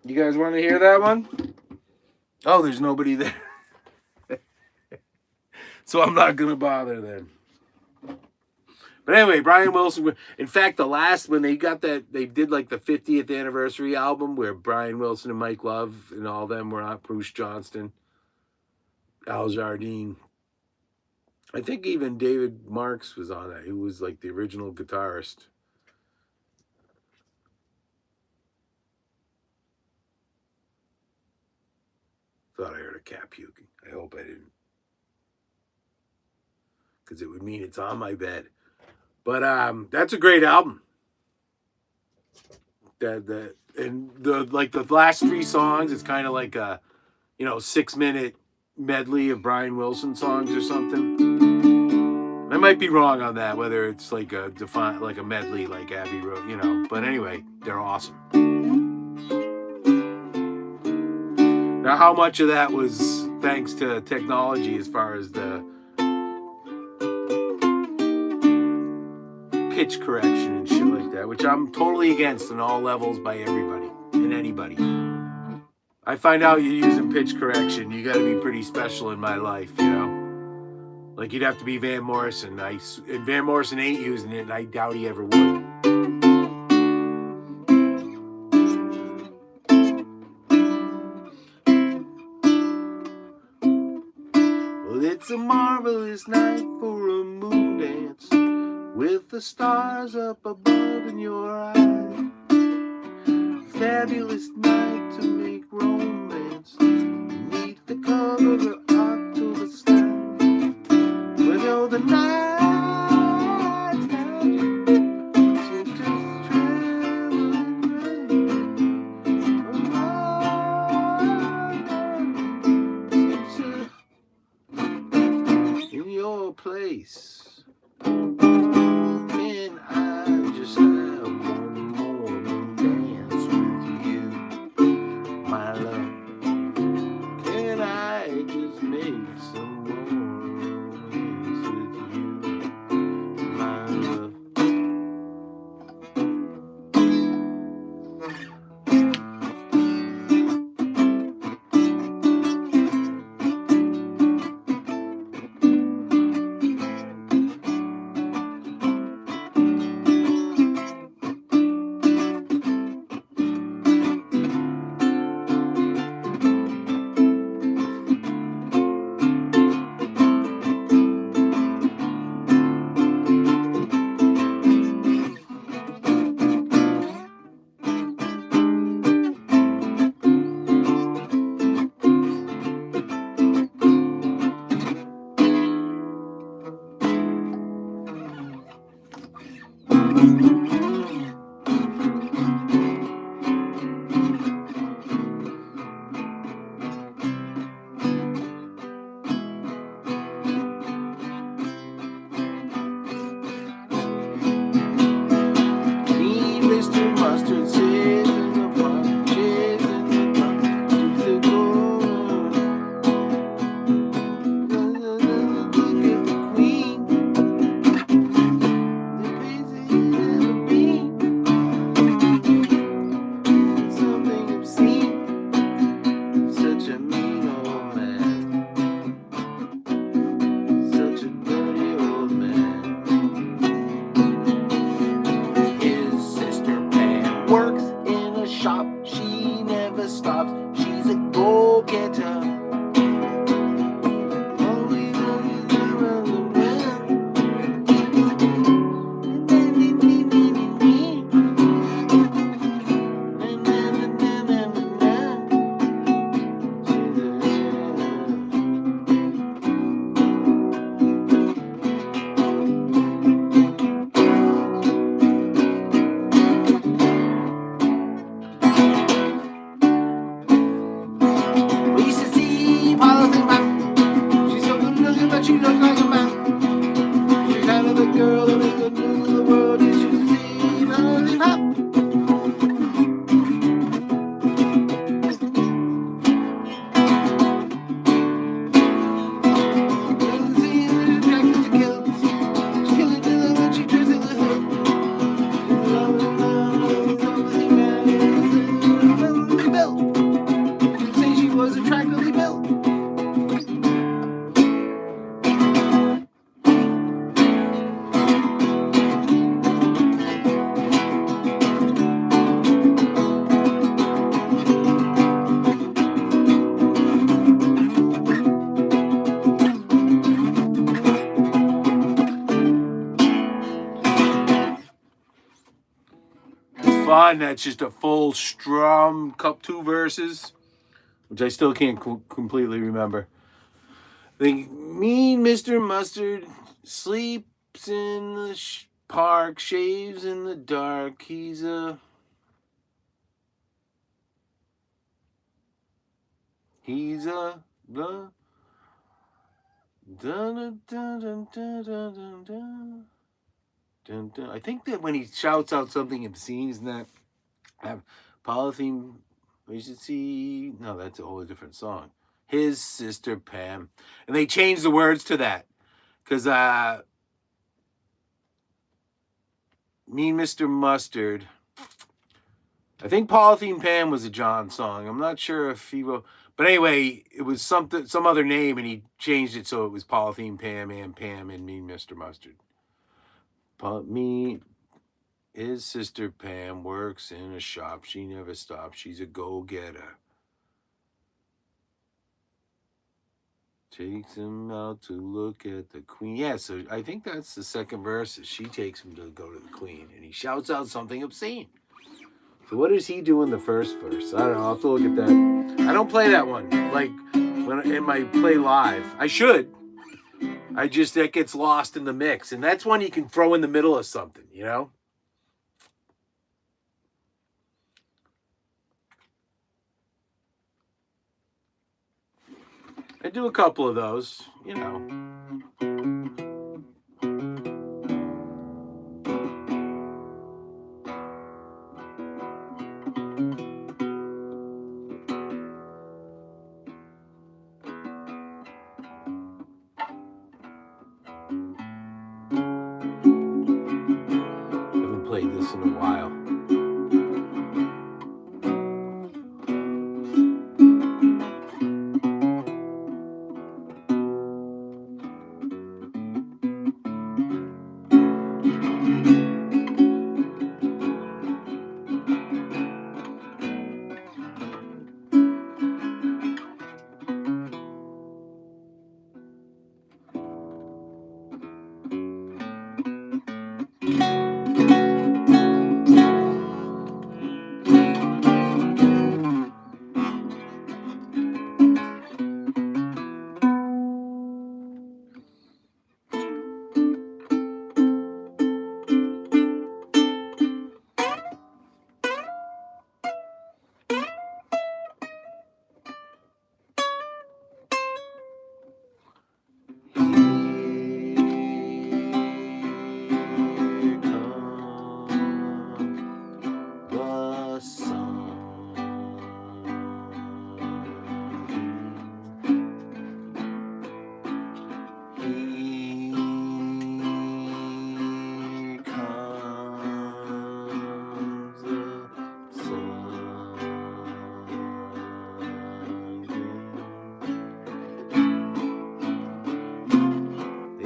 You guys want to hear that one? Oh, there's nobody there. So I'm not going to bother then. But anyway, Brian Wilson, in fact, when they did like the 50th anniversary album where Brian Wilson and Mike Love and all them were on, Bruce Johnston, Al Jardine. I think even David Marks was on that. He was like the original guitarist. Thought I heard a cat puking. I hope I didn't. Because it would mean it's on my bed. But that's a great album. And the last three songs, it's kind of like a 6-minute medley of Brian Wilson songs or something. I might be wrong on that, whether it's like a medley like Abbey Road, But anyway, they're awesome. Now, how much of that was thanks to technology as far as the pitch correction and shit like that, which I'm totally against on all levels by everybody and anybody. I find out you're using pitch correction, you got to be pretty special in my life, Like you'd have to be Van Morrison. And Van Morrison ain't using it, and I doubt he ever would. Well, it's a marvelous night for a moon dance, with the stars up above in your eyes. Fabulous night to make romance, beneath the cover of October sky. Well, the night's magic seems to travel in your place. And I just have one more dance with you, my love. Can I just make some more romance with you, my love? Mr. Mustard sits in the park, chairs in the park, she's a girl. Look at the queen, the craziest ever been. Something obscene, such a mean old man, such a dirty old man. Works in a shop, she never stops, she's a go-getter. Always around the she looks like a man. She's kind of the girl that makes the news of the world. You should see lollipop. Doesn't seem attracted to kill. She's killing Dylan when she dressed in the hood. You'd say she was attractively built. Fun. That's just a full strum, two verses. which I still can't completely remember. The mean Mr. Mustard sleeps in the park, shaves in the dark. He's a the dun, dun, dun, dun, dun, dun, dun, dun, dun. I think that when he shouts out something obscene, isn't that have polythene? We should see. No, that's a whole different song. His sister Pam, and they changed the words to that because Mean Mr. Mustard. I think Polythene Pam was a John song. I'm not sure if he wrote, but anyway, it was some other name, and he changed it so it was Polythene Pam and Mean Mr. Mustard. His sister Pam works in a shop. She never stops. She's a go-getter. Takes him out to look at the queen. Yeah, so I think that's the second verse. She takes him to go to the queen, and he shouts out something obscene. So what does he do in the first verse? I don't know. I'll have to look at that. I don't play that one like when in my play live. I should. That gets lost in the mix, and that's one you can throw in the middle of something, you know. I do a couple of those, you know. Haven't played this in a while.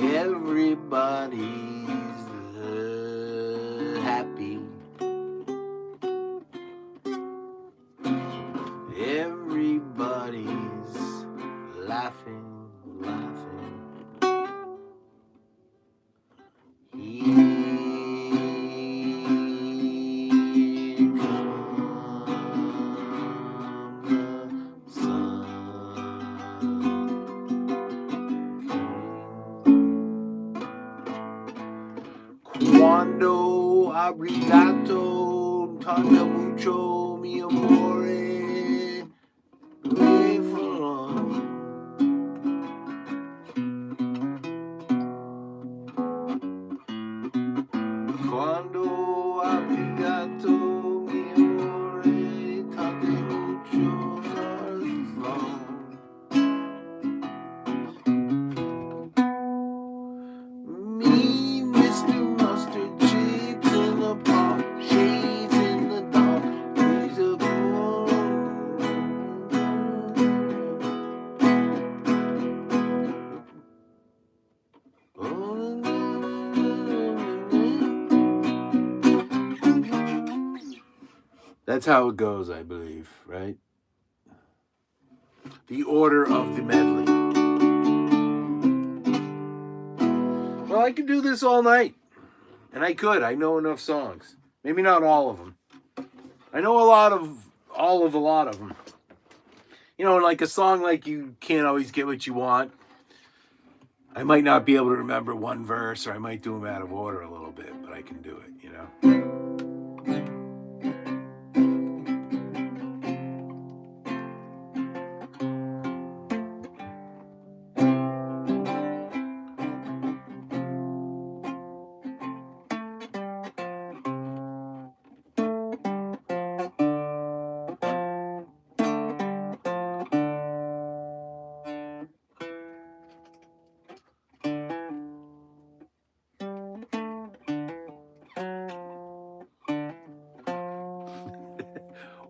Everybody's happy. Everybody's laughing. Cuando abrigato, tanta mucho, mi amore, Cuando abrigato, mi amore, tanta mucho, Me, Mr. Mustard, chips in the pot, shades in the dark, he's a That's how it goes, I believe, right? The order of the medley. Well, I could do this all night. And I could. I know enough songs. Maybe not all of them. I know a lot of them. You know, like a song like You Can't Always Get What You Want, I might not be able to remember one verse, or I might do them out of order a little bit, but I can do it, you know?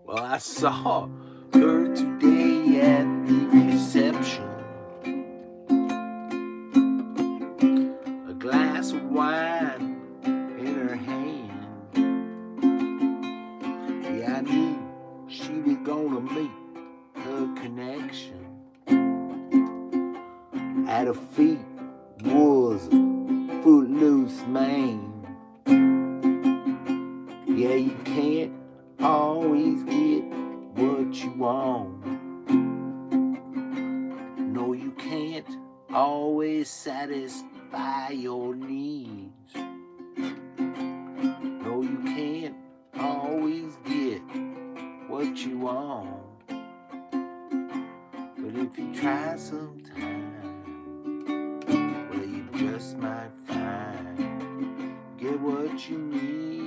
Well, I saw her today at the reception. A glass of wine in her hand. Yeah, I knew she was gonna meet her connection. At her feet was a footloose man. Yeah, you can't always get what you want. No, you can't always satisfy your needs. No, you can't always get what you want. But if you try sometime, well, you just might find get what you need.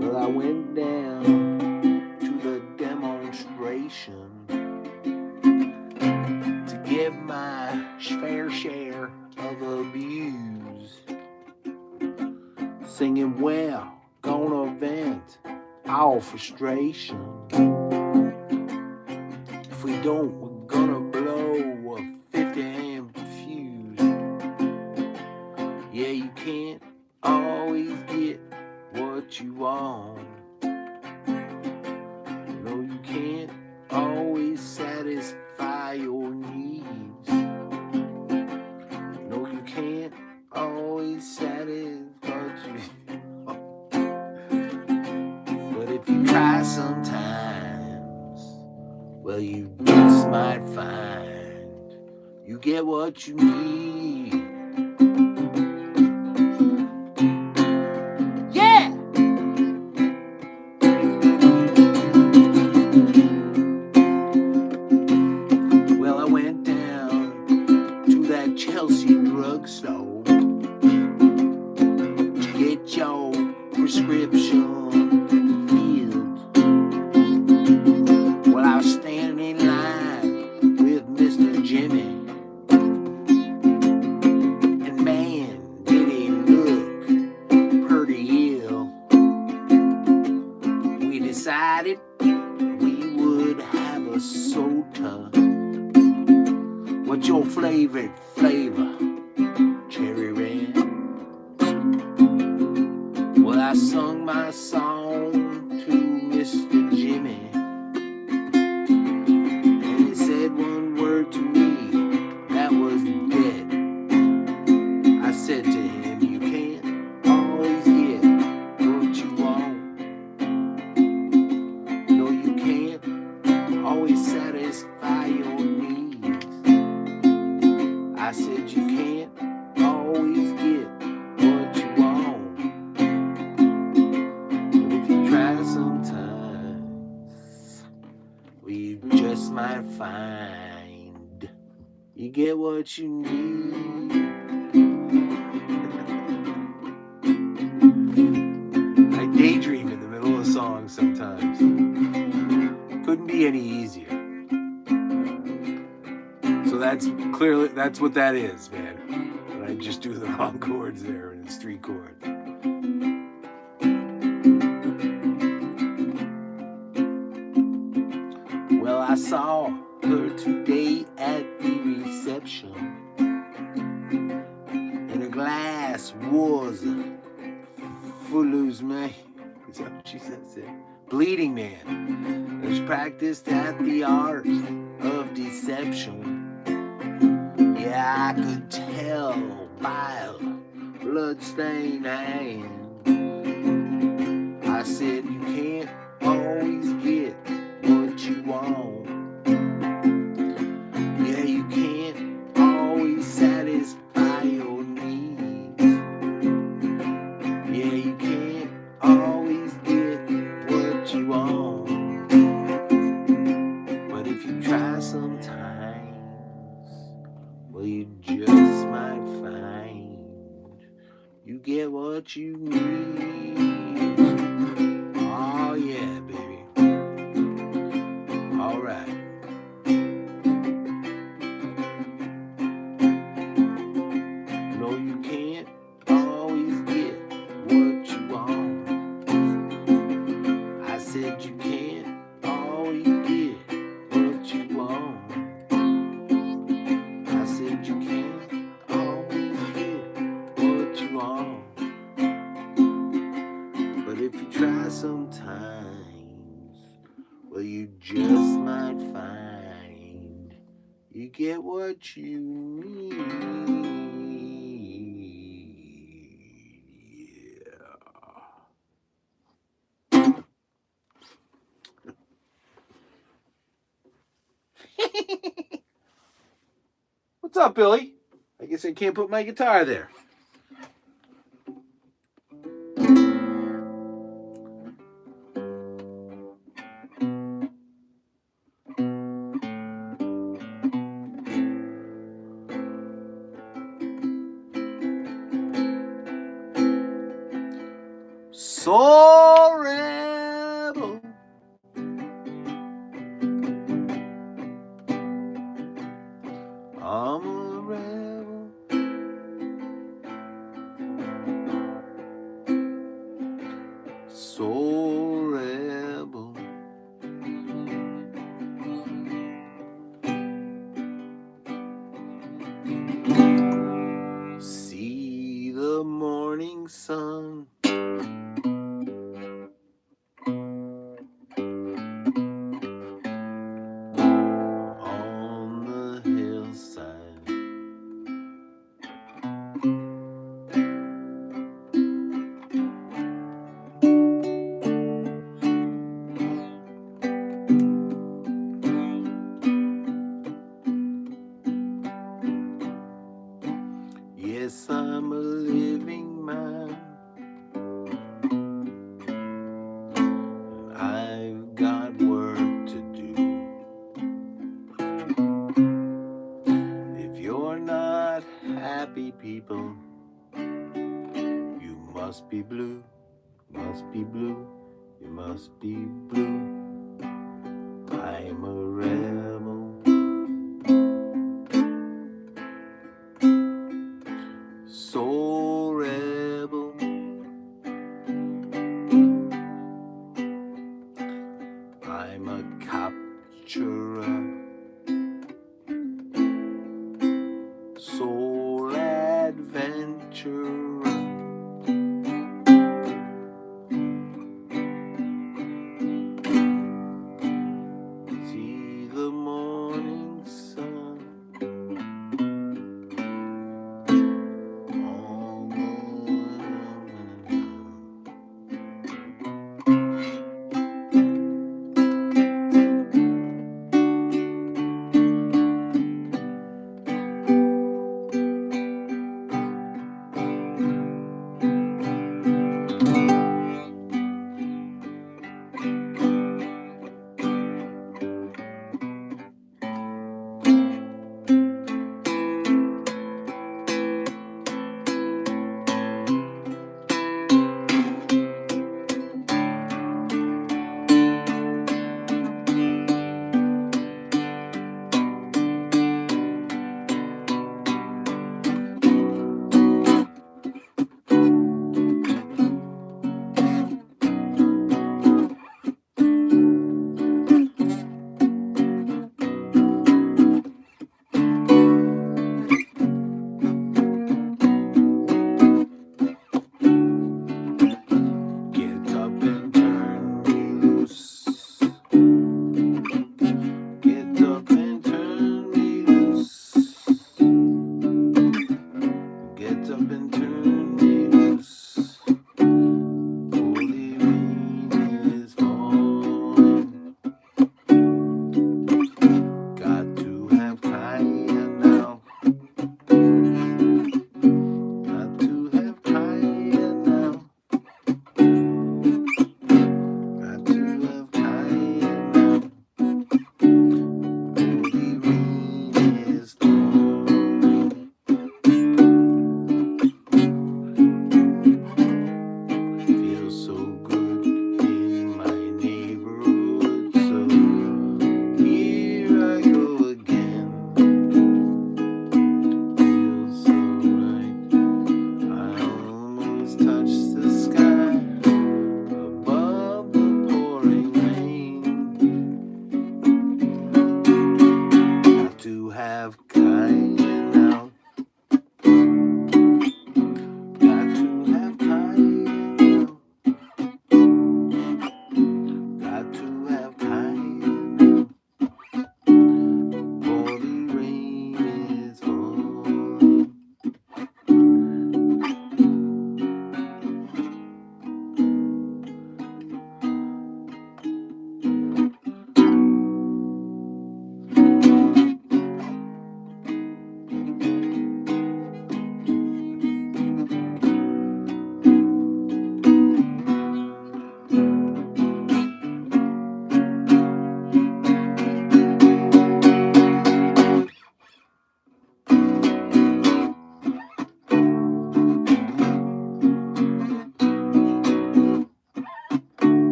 Well, I went down to the demonstration to give my fair share of abuse. Singing, well, gonna vent our frustration. If we don't, we're gonna blow a 50 amp fuse. Yeah, you can't always get what you want. No, you can't always satisfy your needs. No, you can't always satisfy you. But if you try sometimes, well, you just might find you get what you need. Yeah! Well, I went down to that Chelsea drugstore to get your prescription filled. Well, I was standing in line with Mr. Jimmy, and man, did he look pretty ill. We decided we would have a soda. What's your favorite flavor? Cherry red. Well, I sung my song to Mr. Jimmy, and he said one word to me that was dead. I said to him, you can't always get what you want. No, you can't always satisfy your needs. I said you can't always get what you want. But if you try sometimes, well, you just might find you get what you need. I daydream in the middle of songs sometimes. Couldn't be any easier. So that's what that is, man. But I just do the wrong chords there, and it's 3 chords. Well, I saw her today at the reception, and her glass was Footloose Man. Is that what she says there? Bleeding Man. There's practiced at the art of deception. Yeah, Yeah, I could tell by a bloodstained hand. I said you can't always get what you want. Yeah, you can't always satisfy your needs. Yeah, you can't always get what you want. But if you try sometimes, well, you just might find you get what you need. Oh yeah, baby. All right. No, you can't always get what you want. I said you can't always get what you want. I said you can't always get what you want. But if you try sometimes, well, you just might find you get what you need. What's up, Billy? I guess I can't put my guitar there. Soul rebel. I'm a rebel. Soul rebel. See the morning sun on the hillside. Yes, I'm a living man. I've got work to do. If you're not happy, people, you must be blue, must be blue, you must be blue. I'm a rebel. Soul rebel. I'm a capturer. Soul adventurer. See the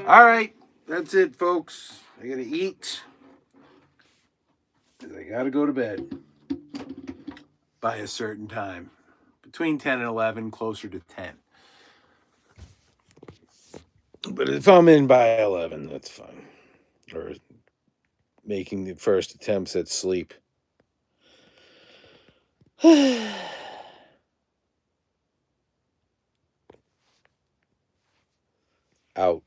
All right, that's it, folks. I gotta eat. I gotta go to bed by a certain time, between 10 and 11, closer to 10. But if I'm in by 11, that's fine. Or making the first attempts at sleep. Out.